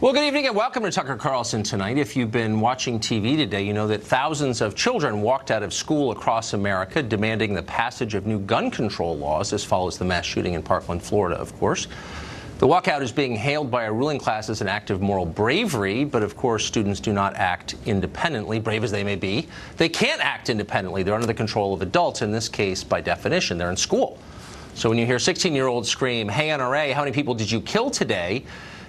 Well, good evening and welcome to Tucker Carlson tonight. If you've been watching TV today, you know that thousands of children walked out of school across America demanding the passage of new gun control laws. This follows the mass shooting in Parkland, Florida, of course. The walkout is being hailed by a ruling class as an act of moral bravery, but of course students do not act independently, brave as they may be. They can't act independently. They're under the control of adults. In this case, by definition, they're in school. So when you hear 16-year-olds scream, "Hey NRA, how many people did you kill today?"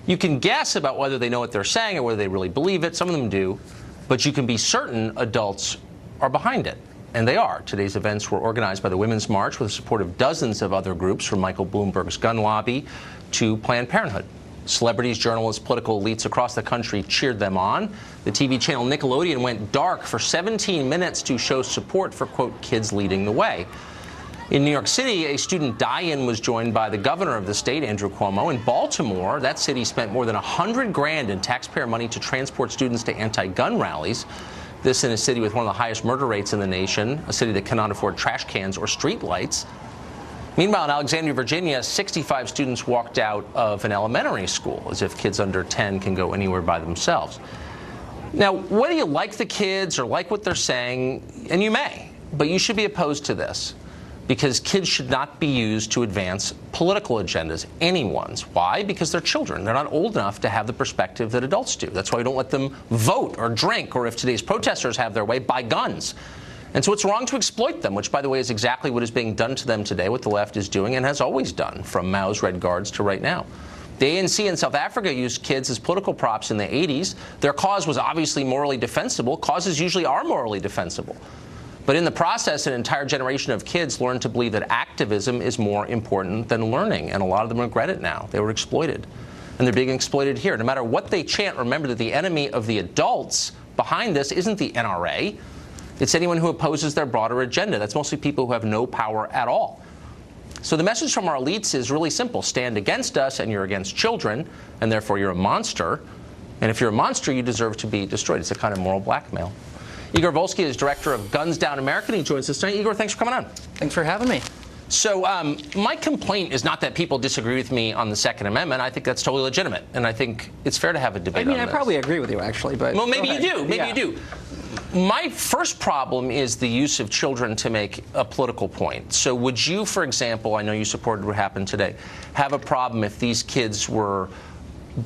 you can guess about whether they know what they're saying or whether they really believe it. Some of them do. But you can be certain adults are behind it. And they are. Today's events were organized by the Women's March with the support of dozens of other groups, from Michael Bloomberg's gun lobby to Planned Parenthood. Celebrities, journalists, political elites across the country cheered them on. The TV channel Nickelodeon went dark for 17 minutes to show support for, quote, kids leading the way. In New York City, a student die-in was joined by the governor of the state, Andrew Cuomo. In Baltimore, that city spent more than $100 grand in taxpayer money to transport students to anti-gun rallies. This in a city with one of the highest murder rates in the nation, a city that cannot afford trash cans or street lights. Meanwhile, in Alexandria, Virginia, 65 students walked out of an elementary school, as if kids under 10 can go anywhere by themselves. Now, whether you like the kids or like what they're saying, and you may, but you should be opposed to this. Because kids should not be used to advance political agendas, anyone's. Why? Because they're children. They're not old enough to have the perspective that adults do. That's why we don't let them vote or drink, or if today's protesters have their way, buy guns. And so it's wrong to exploit them, which, by the way, is exactly what is being done to them today, what the left is doing and has always done, from Mao's Red Guards to right now. The ANC in South Africa used kids as political props in the 80s. Their cause was obviously morally defensible. Causes usually are morally defensible. But in the process, an entire generation of kids learned to believe that activism is more important than learning, and a lot of them regret it now. They were exploited, and they're being exploited here. No matter what they chant, remember that the enemy of the adults behind this isn't the NRA. It's anyone who opposes their broader agenda. That's mostly people who have no power at all. So the message from our elites is really simple. Stand against us, and you're against children, and therefore you're a monster. And if you're a monster, you deserve to be destroyed. It's a kind of moral blackmail. Igor Volsky is director of Guns Down America, and he joins us tonight. Igor, thanks for coming on. Thanks for having me. So my complaint is not that people disagree with me on the Second Amendment. I think that's totally legitimate, and I think it's fair to have a debate on this. I probably agree with you, actually. But well, maybe you do. Maybe you do. My first problem is the use of children to make a political point. So would you, for example, I know you supported what happened today, have a problem if these kids were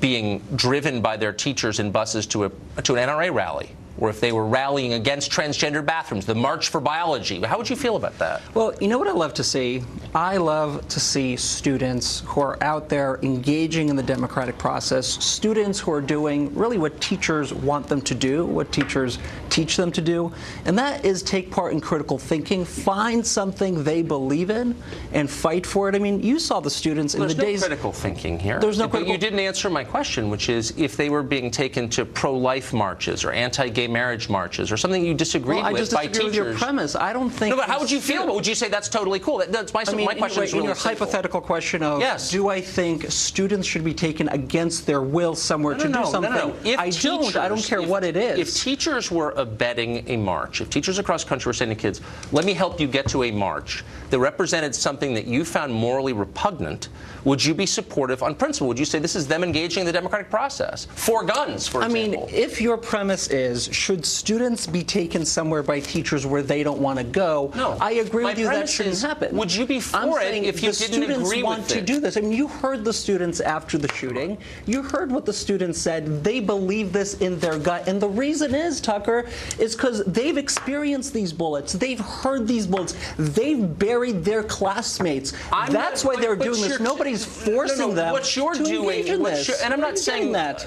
being driven by their teachers in buses to an NRA rally? Or if they were rallying against transgender bathrooms, the March for Biology. How would you feel about that? Well, you know what I love to see? I love to see students who are out there engaging in the democratic process, students who are doing really what teachers want them to do, what teachers teach them to do, and that is take part in critical thinking, find something they believe in, and fight for it. I mean, you saw the students in the days... There's no critical thinking here. There's no critical... But you didn't answer my question, which is if they were being taken to pro-life marches or anti-gay marriage marches or something you disagreed with by teachers. I just disagree with your premise. I don't think... No, but how would you feel? Would you say that's totally cool? That's my question is really in your simple. Hypothetical question of, yes, do I think students should be taken against their will somewhere to do something? No. I don't care what it is. If teachers were abetting a march, if teachers across the country were saying to kids, let me help you get to a march that represented something that you found morally repugnant, would you be supportive on principle? Would you say this is them engaging in the democratic process? For guns, for example. I mean, if your premise is, should students be taken somewhere by teachers where they don't want to go, no, I agree with you that shouldn't happen. Would you be for it if you didn't agree with it? The students want to do this. I mean, you heard the students after the shooting. You heard what the students said. They believe this in their gut. And the reason is, Tucker, is because they've experienced these bullets. They've heard these bullets. They've buried their classmates. That's why they're doing this. Nobody's forcing them to engage in this. And I'm not saying that.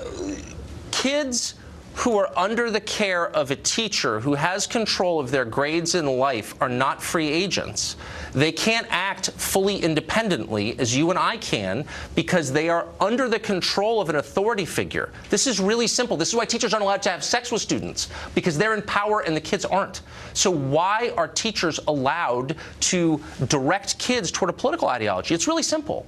Kids who are under the care of a teacher who has control of their grades in life are not free agents. They can't act fully independently as you and I can because they are under the control of an authority figure. This is really simple. This is why teachers aren't allowed to have sex with students, because they're in power and the kids aren't. So why are teachers allowed to direct kids toward a political ideology? It's really simple.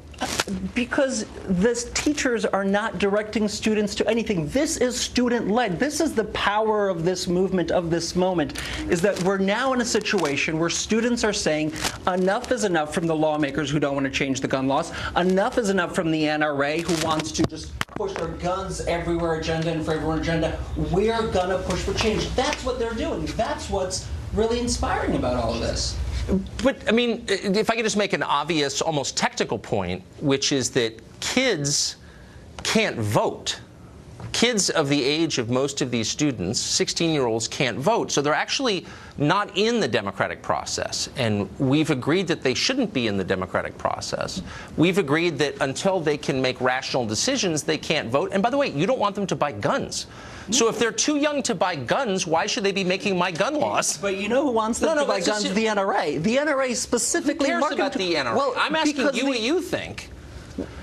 Because the teachers are not directing students to anything. This is student-led. This is the power of this movement, of this moment, is that we're now in a situation where students are saying enough is enough from the lawmakers who don't want to change the gun laws. Enough is enough from the NRA who wants to just push their guns everywhere agenda and for everyone agenda. We're going to push for change. That's what they're doing. That's what's really inspiring about all of this. But, I mean, if I could just make an obvious, almost technical point, which is that kids can't vote. Kids of the age of most of these students, 16-year-olds, can't vote. So they're actually not in the democratic process. And we've agreed that they shouldn't be in the democratic process. We've agreed that until they can make rational decisions, they can't vote. And by the way, you don't want them to buy guns. So if they're too young to buy guns, why should they be making my gun laws? But you know who wants them to buy guns? The NRA. The NRA specifically Who cares about the NRA? Well, I'm asking you what you think.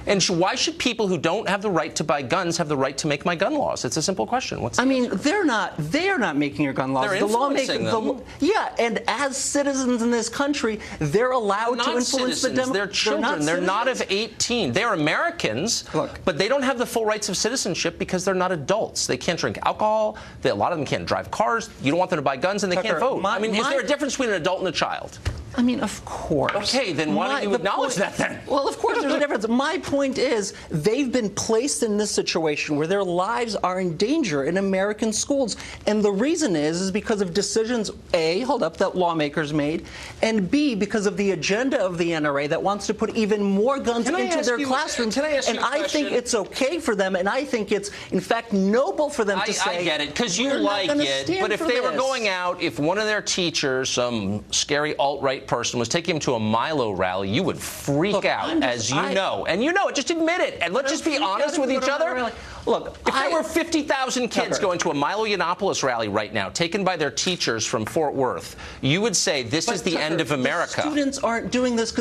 And why should people who don't have the right to buy guns have the right to make my gun laws? It's a simple question. I mean, they're not making your gun laws. They're influencing them. Yeah, and as citizens in this country, they're allowed to influence the democracy. They're children. They're not of 18. They're Americans, but they don't have the full rights of citizenship because they're not adults. They can't drink alcohol. A lot of them can't drive cars. You don't want them to buy guns, and they can't vote. I mean, is there a difference between an adult and a child? I mean, of course. Okay, then why don't you acknowledge that then? Well, of course there's a difference. My point is they've been placed in this situation where their lives are in danger in American schools. And the reason is because of decisions, A, that lawmakers made, and B, because of the agenda of the NRA that wants to put even more guns into their classrooms. And I think it's okay for them, and I think it's, in fact, noble for them to say, I get it, because you like it, but if they were going out, if one of their teachers, some scary alt-right person, was taking him to a Milo rally, you would freak out, as you know. And you know it. Just admit it. And let's just be honest with each other. Look, if there were 50,000 kids going to a Milo Yiannopoulos rally right now, taken by their teachers from Fort Worth, you would say this is the end of America. Students aren't doing this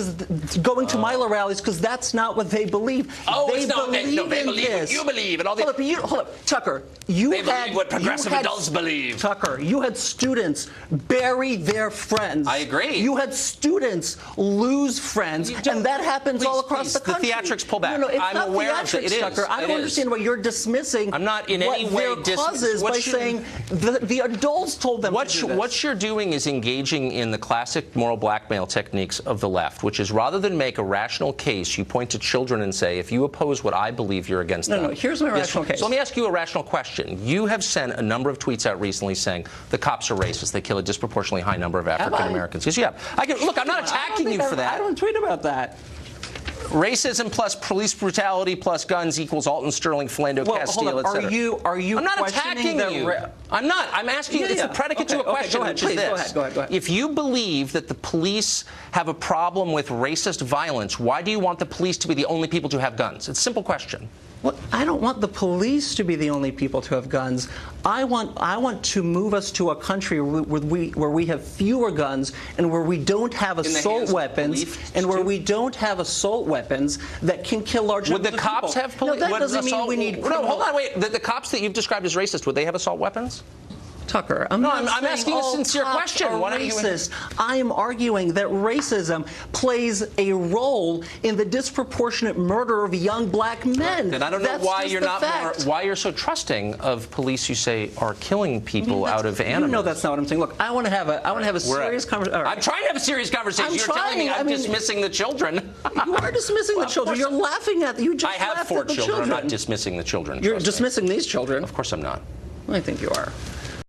going to Milo rallies because that's not what they believe. They believe what you believe. And all hold up, Tucker. They believe what progressive adults believe. Tucker, you had students bury their friends. I agree. You had students lose friends, and that happens all across the country. The theatrics pull back. No, it's I'm not aware of it. Tucker. I don't understand why you're dismissing I'm not in any way what their cause is by saying the adults told them to do this. What you're doing is engaging in the classic moral blackmail techniques of the left, which is rather than make a rational case, you point to children and say, if you oppose what I believe, you're against them. No, here's my rational case. So let me ask you a rational question. You have sent a number of tweets out recently saying the cops are racist. They kill a disproportionately high number of African Americans. Yes, you have. Look, I'm not attacking you for that. I don't tweet about that. Racism plus police brutality plus guns equals Alton Sterling, Philando Castile, etc. Are you? I'm not attacking you. I'm not. I'm asking you. It's a predicate to a question, which is this: Go ahead. If you believe that the police have a problem with racist violence, why do you want the police to be the only people to have guns? It's a simple question. Well, I don't want the police to be the only people to have guns. I want to move us to a country where we have fewer guns and where we don't have assault weapons that can kill large numbers of people. Would the cops have police? No, that doesn't mean we need. No, hold on, wait. The cops that you've described as racist, would they have assault weapons? Tucker, I'm asking a sincere question. Why don't racist. I am arguing that racism plays a role in the disproportionate murder of young black men. And I don't know why you're so trusting of police you say are killing people out of animals. You know that's not what I'm saying. Look, I want to have a serious conversation. I'm trying to have a serious conversation. You're telling me I'm dismissing the children. You are dismissing the children. You're laughing at them. I have 4 children. I'm not dismissing the children. You're dismissing these children. Of course I'm not. I think you are.